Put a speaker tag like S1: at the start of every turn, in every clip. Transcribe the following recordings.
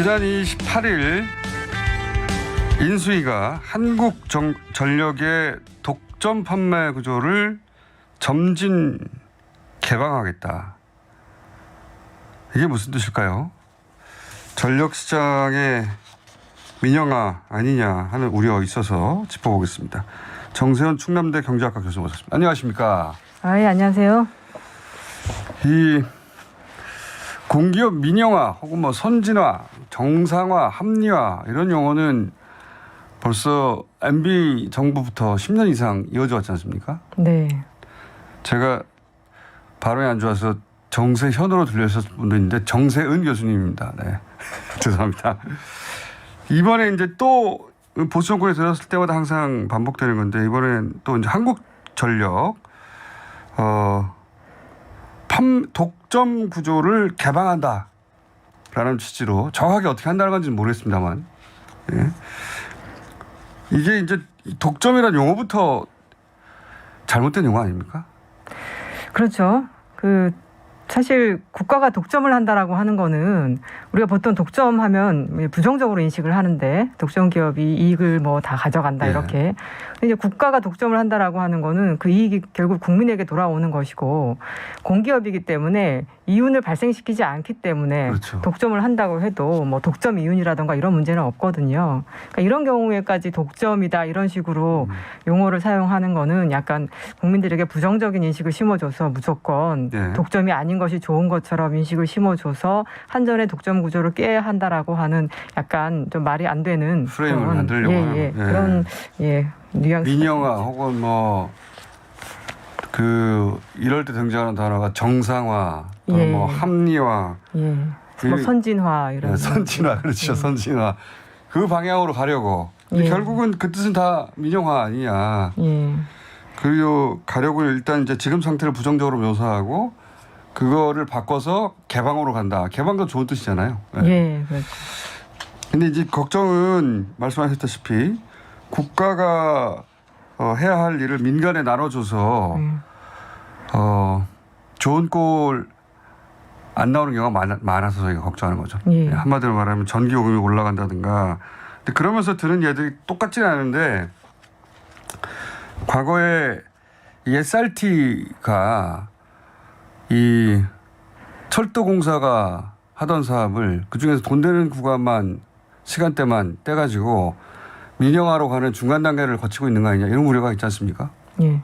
S1: 지난 28일 인수위가 한국전력의 독점 판매 구조를 점진 개방하겠다. 이게 무슨 뜻일까요? 전력시장의 민영화 아니냐 하는 우려 있어서 짚어보겠습니다. 정세현 충남대 경제학과 교수 모셨습니다. 안녕하십니까?
S2: 예, 안녕하세요.
S1: 이 공기업 민영화 혹은 뭐 선진화, 정상화, 합리화 이런 용어는 벌써 MB 정부부터 10년 이상 이어져 왔지 않습니까?
S2: 네.
S1: 제가 발음이 안 좋아서 정세현으로 들렸을 분도 있는데 정세은 교수님입니다. 네. 죄송합니다. 이번에 이제 또 보수 정권에 들었을 때마다 항상 반복되는 건데 이번엔 또 이제 한국전력 독점 구조를 개방한다라는 취지로 정확하게 어떻게 한다는 건지는 모르겠습니다만 예. 이게 이제 독점이라는 용어부터 잘못된 용어 아닙니까?
S2: 그렇죠. 사실 국가가 독점을 한다라고 하는 거는 우리가 보통 독점하면 부정적으로 인식을 하는데 독점 기업이 이익을 뭐 다 가져간다 이렇게. 근데 이제 국가가 독점을 한다라고 하는 거는 그 이익이 결국 국민에게 돌아오는 것이고 공기업이기 때문에 이윤을 발생시키지 않기 때문에
S1: 그렇죠.
S2: 독점을 한다고 해도 뭐 독점 이윤이라든가 이런 문제는 없거든요. 그러니까 이런 경우에까지 독점이다 이런 식으로 용어를 사용하는 거는 약간 국민들에게 부정적인 인식을 심어줘서 무조건 독점이 아닌 것이 좋은 것처럼 인식을 심어줘서 한전의 독점 구조를 깨야 한다라고 하는 약간 좀 말이 안 되는
S1: 프레임을 만들려고 하는
S2: 그런 뉘앙스.
S1: 민영화 혹은 뭐 이럴 때 등장하는 단어가 정상화, 뭐 합리화,
S2: 뭐 선진화 이런.
S1: 선진화 그렇죠. 선진화 그 방향으로 가려고. 근데 결국은 그 뜻은 다 민영화 아니냐. 그리고 가려고 일단 이제 지금 상태를 부정적으로 묘사하고 그거를 바꿔서 개방으로 간다. 개방도 좋은 뜻이잖아요.
S2: 예, 그렇죠.
S1: 근데 이제 걱정은 말씀하셨다시피 국가가 해야 할 일을 민간에 나눠줘서 좋은 꼴 안 나오는 경우가 많아서 저희가 걱정하는 거죠. 한마디로 말하면 전기요금이 올라간다든가. 근데 그러면서 드는 얘들이 똑같지는 않은데 과거에 이 SRT가 이 철도공사가 하던 사업을 그중에서 돈 되는 구간만 시간대만 떼가지고 민영화로 가는 중간 단계를 거치고 있는 거 아니냐 이런 우려가 있지 않습니까?
S2: 예.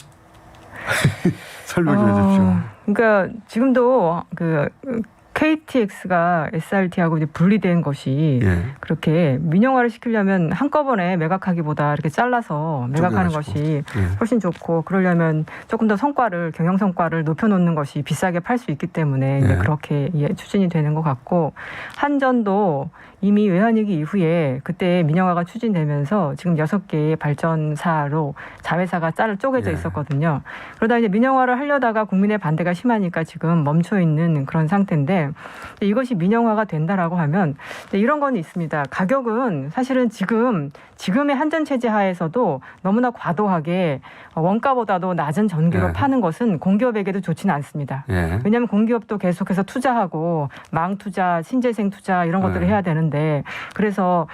S1: 설명 좀 해주십시오.
S2: 그러니까 지금도 KTX가 SRT하고 이제 분리된 것이 그렇게 민영화를 시키려면 한꺼번에 매각하기보다 이렇게 잘라서 매각하는 것이 훨씬 좋고 그러려면 조금 더 경영 성과를 높여놓는 것이 비싸게 팔 수 있기 때문에 이제 그렇게 추진이 되는 것 같고 한전도 이미 외환위기 이후에 그때 민영화가 추진되면서 지금 6개의 발전사로 자회사가 쪼개져 있었거든요. 그러다 이제 민영화를 하려다가 국민의 반대가 심하니까 지금 멈춰 있는 그런 상태인데 이것이 민영화가 된다라고 하면 이런 건 있습니다. 가격은 사실은 지금의 한전 체제 하에서도 너무나 과도하게 원가보다도 낮은 전기로 파는 것은 공기업에게도 좋지는 않습니다. 왜냐하면 공기업도 계속해서 투자하고 망투자, 신재생 투자 이런 것들을 해야 되는데 그래서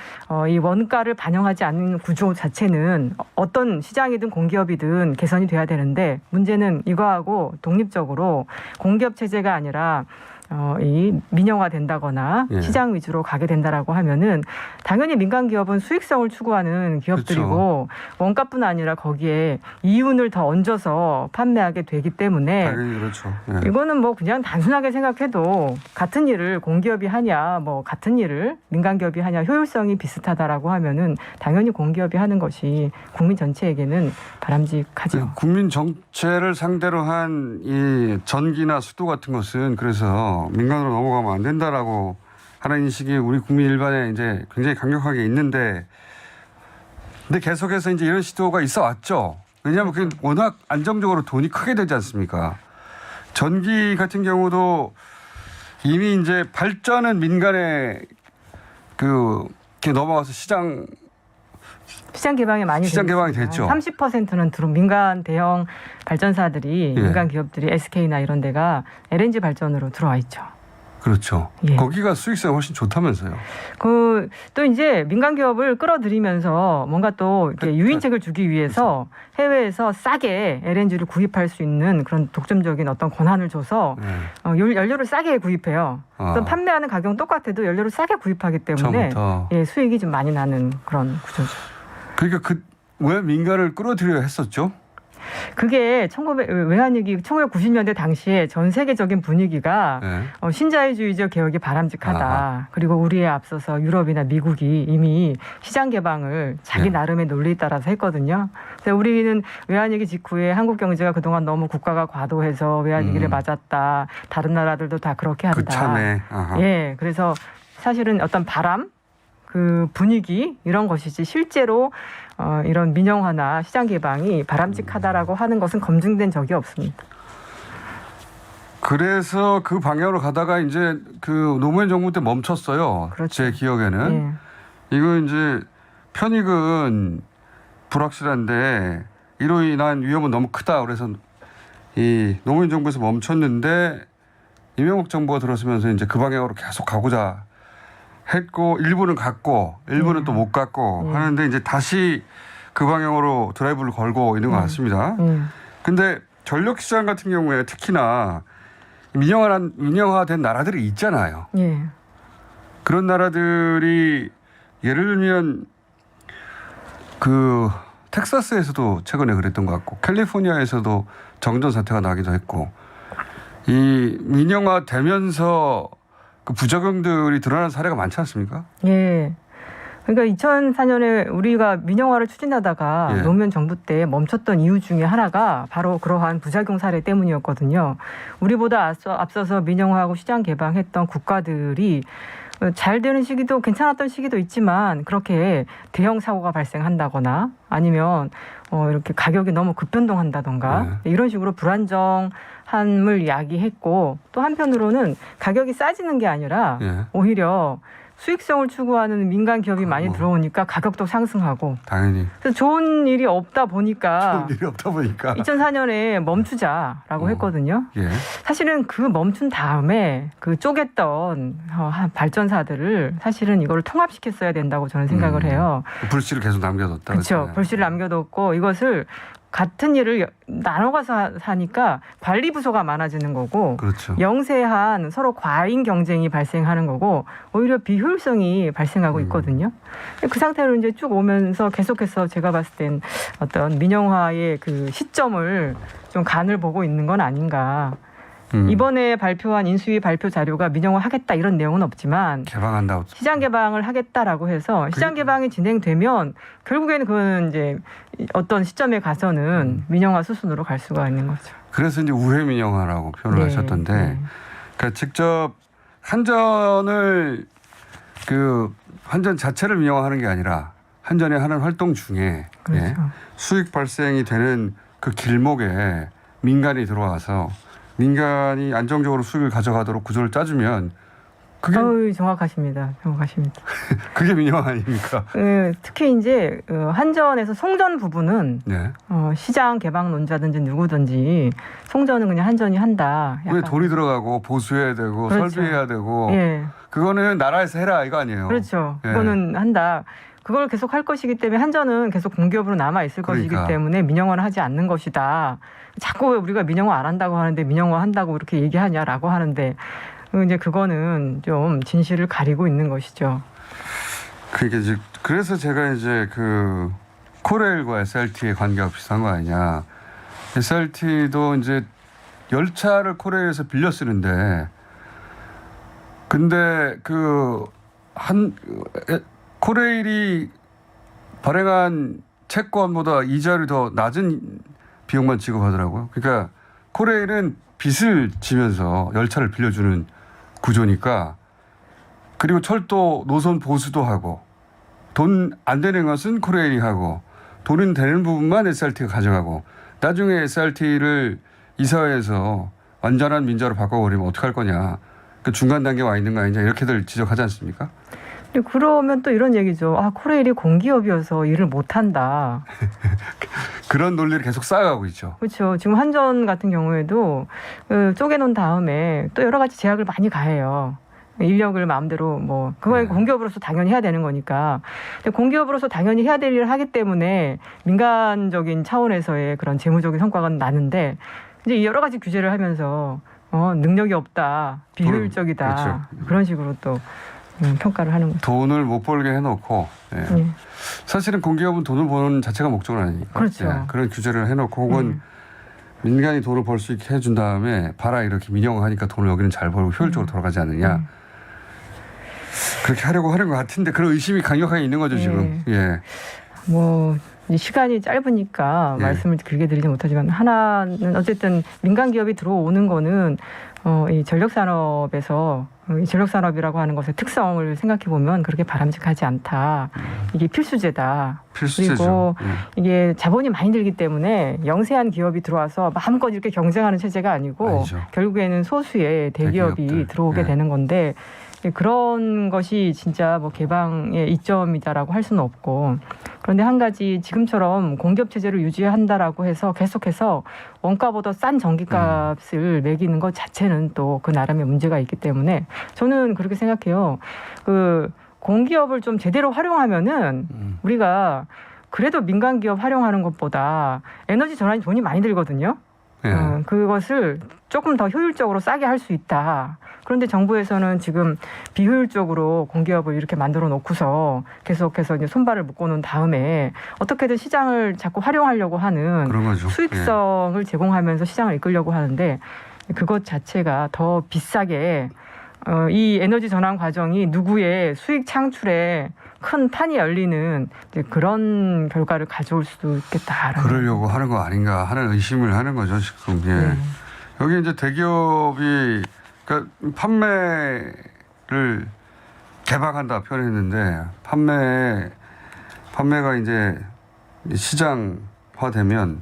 S2: 이 원가를 반영하지 않는 구조 자체는 어떤 시장이든 공기업이든 개선이 돼야 되는데 문제는 이거하고 독립적으로 공기업 체제가 아니라 이 민영화 된다거나 시장 위주로 가게 된다라고 하면은 당연히 민간 기업은 수익성을 추구하는 기업들이고 원가뿐 아니라 거기에 이윤을 더 얹어서 판매하게 되기 때문에
S1: 당연히 그렇죠.
S2: 이거는 뭐 그냥 단순하게 생각해도 같은 일을 공기업이 하냐 뭐 같은 일을 민간 기업이 하냐 효율성이 비슷하다라고 하면은 당연히 공기업이 하는 것이 국민 전체에게는 바람직하죠.
S1: 국민 전체를 상대로 한 이 전기나 수도 같은 것은 그래서 민간으로 넘어가면 안 된다라고 하는 인식이 우리 국민 일반에 이제 굉장히 강력하게 있는데 근데 계속해서 이제 이런 시도가 있어 왔죠. 왜냐하면 그게 워낙 안정적으로 돈이 크게 되지 않습니까? 전기 같은 경우도 이미 이제 발전은 민간에 이렇게 넘어가서 시장
S2: 개방이 많이
S1: 됐죠.
S2: 30%는 민간 대형 발전사들이 민간 기업들이 SK나 이런 데가 LNG 발전으로 들어와 있죠.
S1: 그렇죠.
S2: 예.
S1: 거기가 수익성이 훨씬 좋다면서요.
S2: 또 이제 민간 기업을 끌어들이면서 뭔가 또 이렇게 유인책을 주기 위해서 해외에서 싸게 LNG를 구입할 수 있는 그런 독점적인 어떤 권한을 줘서 연료를 싸게 구입해요. 그래서 판매하는 가격은 똑같아도 연료를 싸게 구입하기 때문에 예, 수익이 좀 많이 나는 그런 구조죠.
S1: 그러니까 왜 민간을 끌어들여야 했었죠?
S2: 그게 외환위기 1990년대 당시에 전 세계적인 분위기가 신자유주의적 개혁이 바람직하다. 그리고 우리에 앞서서 유럽이나 미국이 이미 시장 개방을 자기 나름의 논리에 따라서 했거든요. 그래서 우리는 외환위기 직후에 한국 경제가 그동안 너무 국가가 과도해서 외환위기를 맞았다. 다른 나라들도 다 그렇게 한다.
S1: 그 참에.
S2: 예, 그래서 사실은 어떤 바람, 그 분위기 이런 것이지 실제로 이런 민영화나 시장 개방이 바람직하다라고 하는 것은 검증된 적이 없습니다.
S1: 그래서 그 방향으로 가다가 이제 그 노무현 정부 때 멈췄어요. 그렇죠. 제 기억에는. 이거 이제 편익은 불확실한데 이로 인한 위험은 너무 크다. 그래서 이 노무현 정부에서 멈췄는데 이명박 정부가 들어서면서 이제 그 방향으로 계속 가고자 했고 일부는 갔고 일부는 또 못 갔고 하는데 이제 다시 그 방향으로 드라이브를 걸고 있는 것 같습니다. 근데 전력 시장 같은 경우에 특히나 민영화된 나라들이 있잖아요. 그런 나라들이 예를 들면 그 텍사스에서도 최근에 그랬던 것 같고 캘리포니아에서도 정전 사태가 나기도 했고 이 민영화되면서 그 부작용들이 드러나는 사례가 많지 않습니까?
S2: 예. 그러니까 2004년에 우리가 민영화를 추진하다가 노무현 정부 때 멈췄던 이유 중에 하나가 바로 그러한 부작용 사례 때문이었거든요. 우리보다 앞서서 민영화하고 시장 개방했던 국가들이 잘 되는 시기도 괜찮았던 시기도 있지만 그렇게 대형 사고가 발생한다거나 아니면 이렇게 가격이 너무 급변동한다던가 이런 식으로 불안정함을 야기했고 또 한편으로는 가격이 싸지는 게 아니라 오히려 수익성을 추구하는 민간 기업이 많이 들어오니까 가격도 상승하고
S1: 당연히
S2: 그래서 좋은 일이 없다 보니까 2004년에 멈추자라고 했거든요. 사실은 그 멈춘 다음에 그 쪼갰던 발전사들을 사실은 이걸 통합시켰어야 된다고 저는 생각을 해요.
S1: 불씨를 계속 남겨뒀다.
S2: 그렇죠. 불씨를 남겨뒀고 이것을 같은 일을 나눠가서 하니까 관리 부서가 많아지는 거고 영세한 서로 과잉 경쟁이 발생하는 거고 오히려 비효율성이 발생하고 있거든요. 그 상태로 이제 쭉 오면서 계속해서 제가 봤을 땐 어떤 민영화의 그 시점을 좀 간을 보고 있는 건 아닌가. 이번에 발표한 인수위 발표 자료가 민영화 하겠다 이런 내용은 없지만
S1: 개방한다고
S2: 시장 개방을 하겠다라고 해서 시장 개방이 진행되면 결국에는 그건 이제 어떤 시점에 가서는 민영화 수순으로 갈 수가 있는 거죠.
S1: 그래서 이제 우회 민영화라고 표현을 하셨던데 그러니까 직접 한전을 그 한전 자체를 민영화하는 게 아니라 한전이 하는 활동 중에 수익 발생이 되는 그 길목에 민간이 들어와서 민간이 안정적으로 수익을 가져가도록 구조를 짜주면 그게
S2: 정확하십니다.
S1: 그게 민영화 아닙니까?
S2: 특히 이제 한전에서 송전 부분은 시장 개방론자든지 누구든지 송전은 그냥 한전이 한다.
S1: 왜 돈이 들어가고 보수해야 되고 설비해야 되고 그거는 나라에서 해라 이거 아니에요?
S2: 그렇죠. 그거는 한다. 그걸 계속 할 것이기 때문에 한전은 계속 공기업으로 남아 있을 것이기 때문에 민영화를 하지 않는 것이다. 자꾸 왜 우리가 민영화 안 한다고 하는데 민영화 한다고 이렇게 얘기하냐라고 하는데 이제 그거는 좀 진실을 가리고 있는 것이죠.
S1: 그래서 제가 이제 그 코레일과 SRT의 관계가 비슷한 거 아니냐. SRT도 이제 열차를 코레일에서 빌려 쓰는데 근데 코레일이 발행한 채권보다 이자율이 더 낮은 비용만 지급하더라고요. 그러니까 코레일은 빚을 지면서 열차를 빌려주는 구조니까 그리고 철도 노선 보수도 하고 돈 안 되는 것은 코레일이 하고 돈은 되는 부분만 SRT가 가져가고 나중에 SRT를 이사회에서 완전한 민자로 바꿔버리면 어떡할 거냐. 그 중간 단계에 와 있는 거 아니냐 이렇게들 지적하지 않습니까?
S2: 그러면 또 이런 얘기죠. 아, 코레일이 공기업이어서 일을 못한다.
S1: 그런 논리를 계속 쌓아가고 있죠.
S2: 그렇죠. 지금 한전 같은 경우에도 쪼개놓은 다음에 또 여러 가지 제약을 많이 가해요. 인력을 마음대로 뭐 그건 공기업으로서 당연히 해야 되는 거니까. 근데 공기업으로서 당연히 해야 될 일을 하기 때문에 민간적인 차원에서의 그런 재무적인 성과가 나는데 이제 여러 가지 규제를 하면서 능력이 없다, 비효율적이다,
S1: 그렇죠.
S2: 그런 식으로 또 평가를 하는 거죠.
S1: 돈을 못 벌게 해놓고 사실은 공기업은 돈을 버는 자체가 목적은 아니니까
S2: 그렇죠.
S1: 그런 규제를 해놓고 혹은 민간이 돈을 벌 수 있게 해준 다음에 봐라 이렇게 민영화하니까 돈을 여기는 잘 벌고 효율적으로 돌아가지 않느냐 그렇게 하려고 하는 것 같은데 그런 의심이 강력하게 있는 거죠 지금.
S2: 뭐 시간이 짧으니까 말씀을 길게 드리지 못하지만 하나는 어쨌든 민간 기업이 들어오는 거는 이 전력 산업에서 이 전력 산업이라고 하는 것의 특성을 생각해 보면 그렇게 바람직하지 않다. 이게 필수제다.
S1: 필수제죠.
S2: 그리고 이게 자본이 많이 들기 때문에 영세한 기업이 들어와서 마음껏 이렇게 경쟁하는 체제가 아니고 결국에는 소수의 대기업이
S1: 대기업들.
S2: 들어오게 되는 건데 그런 것이 진짜 뭐 개방의 이점이다라고 할 수는 없고 그런데 한 가지 지금처럼 공기업 체제를 유지한다라고 해서 계속해서 원가보다 싼 전기값을 매기는 것 자체는 또 그 나름의 문제가 있기 때문에 저는 그렇게 생각해요. 그 공기업을 좀 제대로 활용하면은 우리가 그래도 민간 기업 활용하는 것보다 에너지 전환이 돈이 많이 들거든요. 그것을 조금 더 효율적으로 싸게 할 수 있다. 그런데 정부에서는 지금 비효율적으로 공기업을 이렇게 만들어 놓고서 계속해서 이제 손발을 묶어놓은 다음에 어떻게든 시장을 자꾸 활용하려고 하는 수익성을 제공하면서 시장을 이끌려고 하는데 그것 자체가 더 비싸게 이 에너지 전환 과정이 누구의 수익 창출에 큰 판이 열리는 이제 그런 결과를 가져올 수도 있겠다.
S1: 그러려고 하는 거 아닌가 하는 의심을 하는 거죠 지금. 여기 이제 대기업이 그러니까 판매를 개방한다 표현했는데 판매가 이제 시장화되면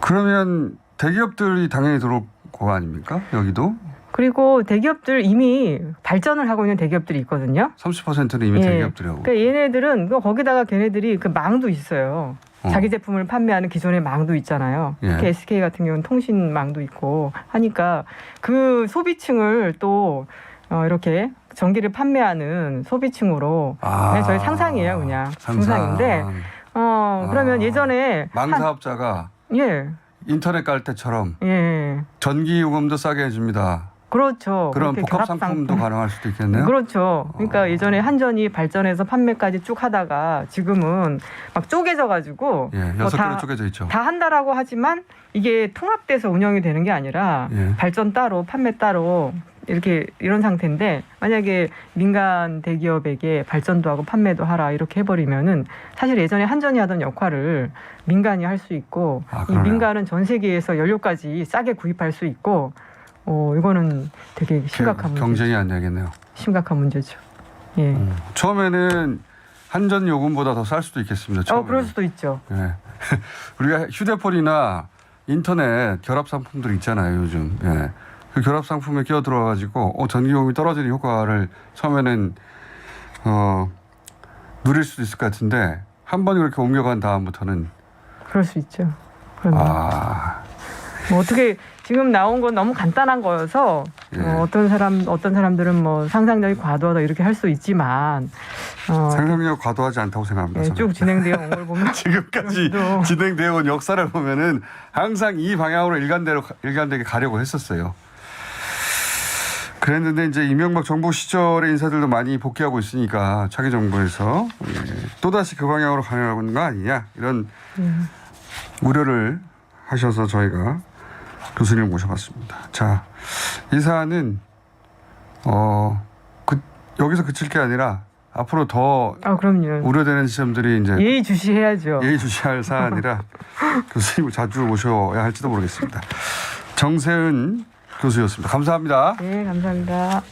S1: 그러면 대기업들이 당연히 들어올 거 아닙니까? 여기도?
S2: 그리고 대기업들 이미 발전을 하고 있는 대기업들이 있거든요.
S1: 30%는 이미 대기업들이고.
S2: 그러니까 얘네들은 거기다가 걔네들이 그 망도 있어요. 자기 제품을 판매하는 기존의 망도 있잖아요. 특히 SK 같은 경우는 통신망도 있고 하니까 그 소비층을 또 이렇게 전기를 판매하는 소비층으로 저희 상상이에요, 그냥 상상인데 그러면 예전에
S1: 망 사업자가 인터넷 깔 때처럼 전기 요금도 싸게 해줍니다.
S2: 그렇죠.
S1: 그런 복합 상품도 가능할 수도 있겠네요.
S2: 그렇죠. 그러니까 예전에 한전이 발전해서 판매까지 쭉 하다가 지금은 막 쪼개져 가지고
S1: 6개로 쪼개져 있죠.
S2: 다 한다라고 하지만 이게 통합돼서 운영이 되는 게 아니라 발전 따로 판매 따로 이렇게 이런 상태인데 만약에 민간 대기업에게 발전도 하고 판매도 하라 이렇게 해버리면은 사실 예전에 한전이 하던 역할을 민간이 할 수 있고 이 민간은 전 세계에서 연료까지 싸게 구입할 수 있고 이거는 되게 심각한 문제죠.
S1: 경쟁이 안 되겠네요.
S2: 심각한 문제죠.
S1: 처음에는 한전 요금보다 더 쌀 수도 있겠습니다. 처음에는.
S2: 그럴 수도 있죠.
S1: 우리가 휴대폰이나 인터넷 결합 상품들 있잖아요, 요즘. 그 결합 상품에 끼어 들어와가지고 전기 요금이 떨어지는 효과를 처음에는 누릴 수도 있을 것 같은데 한 번 그렇게 옮겨간 다음부터는
S2: 그럴 수 있죠. 뭐 어떻게 지금 나온 건 너무 간단한 거여서 어떤 사람들은 뭐 상상력이 과도하다 이렇게 할 수 있지만
S1: 상상력 과도하지 않다고 생각합니다.
S2: 쭉 진행되어 온 걸 보면
S1: 지금까지 진행되어 온 역사를 보면은 항상 이 방향으로 일관되게 가려고 했었어요. 그랬는데 이제 이명박 정부 시절의 인사들도 많이 복귀하고 있으니까 차기 정부에서 또다시 그 방향으로 가려는 거 아니냐 이런 우려를 하셔서 저희가 교수님을 모셔봤습니다. 자, 이 사안은 여기서 그칠 게 아니라 앞으로 더
S2: 그럼요.
S1: 우려되는 지점들이 이제
S2: 예의주시해야죠.
S1: 예의주시할 사안이라 교수님을 자주 모셔야 할지도 모르겠습니다. 정세은 교수였습니다. 감사합니다.
S2: 네, 감사합니다.